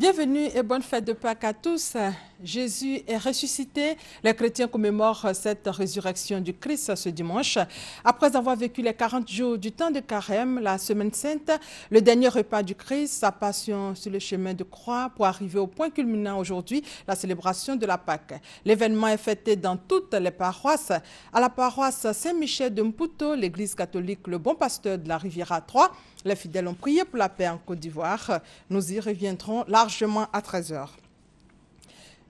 Bienvenue et bonne fête de Pâques à tous. Jésus est ressuscité. Les chrétiens commémorent cette résurrection du Christ ce dimanche. Après avoir vécu les 40 jours du temps de Carême, la Semaine Sainte, le dernier repas du Christ, sa passion sur le chemin de croix pour arriver au point culminant aujourd'hui, la célébration de la Pâque. L'événement est fêté dans toutes les paroisses. À la paroisse Saint-Michel de Mputo, l'église catholique Le Bon Pasteur de la Riviera 3, les fidèles ont prié pour la paix en Côte d'Ivoire. Nous y reviendrons largement à 13 h.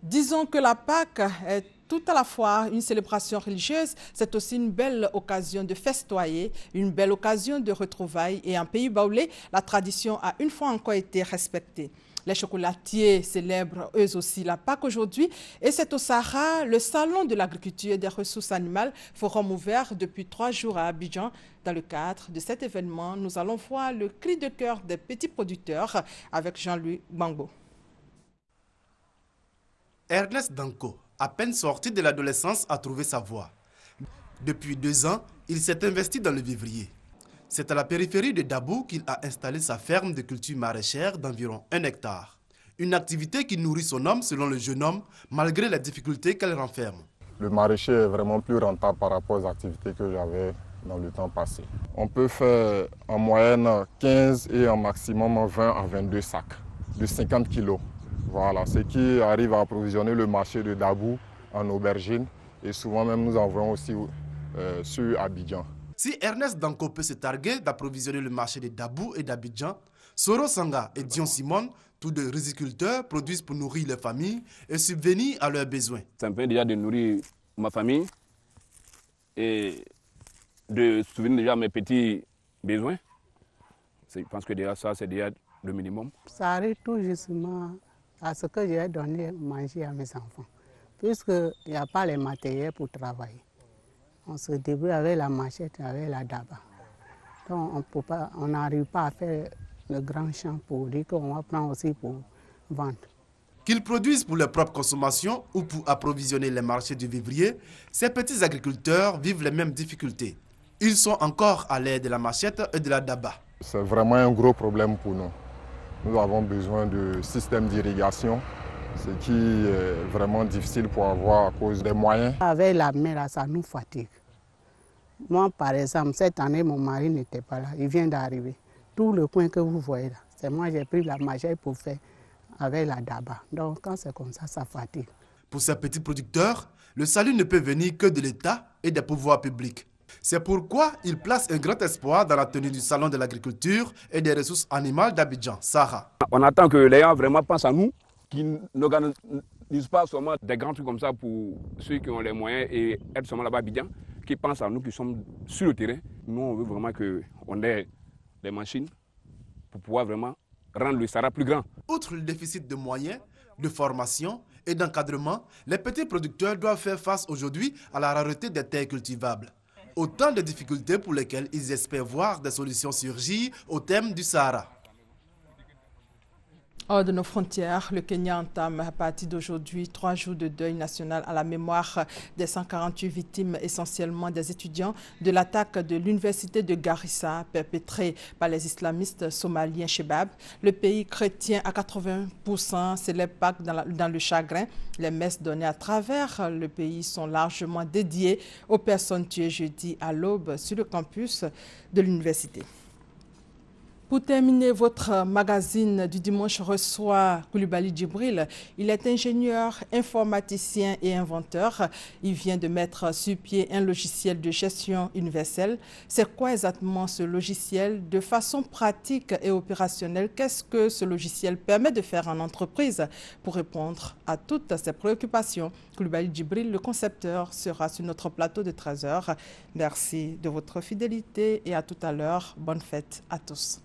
Disons que la Pâque est tout à la fois une célébration religieuse, c'est aussi une belle occasion de festoyer, une belle occasion de retrouvailles. Et en Pays baoulé, la tradition a une fois encore été respectée. Les chocolatiers célèbrent eux aussi la Pâque aujourd'hui et c'est au Sahara, le salon de l'agriculture et des ressources animales, forum ouvert depuis 3 jours à Abidjan. Dans le cadre de cet événement, nous allons voir le cri de cœur des petits producteurs avec Jean-Louis Bango. Ernest Danko, à peine sorti de l'adolescence, a trouvé sa voie. Depuis 2 ans, il s'est investi dans le vivrier. C'est à la périphérie de Dabou qu'il a installé sa ferme de culture maraîchère d'environ 1 hectare. Une activité qui nourrit son homme, selon le jeune homme, malgré les difficultés qu'elle renferme. Le maraîcher est vraiment plus rentable par rapport aux activités que j'avais dans le temps passé. On peut faire en moyenne 15 et en maximum 20 à 22 sacs de 50 kilos. Voilà, ce qui arrive à approvisionner le marché de Dabou en aubergine et souvent même nous envoyons aussi sur Abidjan. Si Ernest Danko peut se targuer d'approvisionner le marché de Dabou et d'Abidjan, Soro Sanga et Dion Simon, tous deux riziculteurs, produisent pour nourrir les familles et subvenir à leurs besoins. Ça me permet déjà de nourrir ma famille et de subvenir déjà à mes petits besoins. Je pense que déjà ça, c'est déjà le minimum. Ça arrive tout justement à ce que j'ai donné à manger à mes enfants, puisqu'il n'y a pas les matériels pour travailler. On se débrouille avec la machette, avec la daba. Donc on n'arrive pas à faire le grand champ pour dire qu'on va prendre aussi pour vendre. Qu'ils produisent pour leur propre consommation ou pour approvisionner les marchés du vivrier, ces petits agriculteurs vivent les mêmes difficultés. Ils sont encore à l'aide de la machette et de la daba. C'est vraiment un gros problème pour nous. Nous avons besoin de systèmes d'irrigation, ce qui est vraiment difficile pour avoir à cause des moyens. Avec la mer, ça nous fatigue. Moi, par exemple, cette année, mon mari n'était pas là. Il vient d'arriver. Tout le coin que vous voyez là, c'est moi qui ai pris la machette pour faire avec la daba. Donc, quand c'est comme ça fatigue. Pour ces petits producteurs, le salut ne peut venir que de l'État et des pouvoirs publics. C'est pourquoi ils placent un grand espoir dans la tenue du salon de l'agriculture et des ressources animales d'Abidjan, Sahara. On attend que les gens vraiment pensent à nous, qu'ils n'organisent pas seulement des grands trucs comme ça pour ceux qui ont les moyens et être seulement là-bas à Abidjan, qui pensent à nous qui sommes sur le terrain. Nous, on veut vraiment qu'on ait des machines pour pouvoir vraiment rendre le Sahara plus grand. Outre le déficit de moyens, de formation et d'encadrement, les petits producteurs doivent faire face aujourd'hui à la rareté des terres cultivables. Autant de difficultés pour lesquelles ils espèrent voir des solutions surgir au thème du Sahara. Hors de nos frontières, le Kenya entame à partir d'aujourd'hui 3 jours de deuil national à la mémoire des 148 victimes, essentiellement des étudiants, de l'attaque de l'université de Garissa perpétrée par les islamistes somaliens Shebab. Le pays chrétien à 80% célèbre Pâques dans le chagrin. Les messes données à travers le pays sont largement dédiées aux personnes tuées jeudi à l'aube sur le campus de l'université. Pour terminer, votre magazine du dimanche reçoit Koulibaly Djibril. Il est ingénieur, informaticien et inventeur. Il vient de mettre sur pied un logiciel de gestion universelle. C'est quoi exactement ce logiciel? De façon pratique et opérationnelle, qu'est-ce que ce logiciel permet de faire en entreprise? Pour répondre à toutes ces préoccupations, Koulibaly Djibril, le concepteur, sera sur notre plateau de 13 h. Merci de votre fidélité et à tout à l'heure. Bonne fête à tous.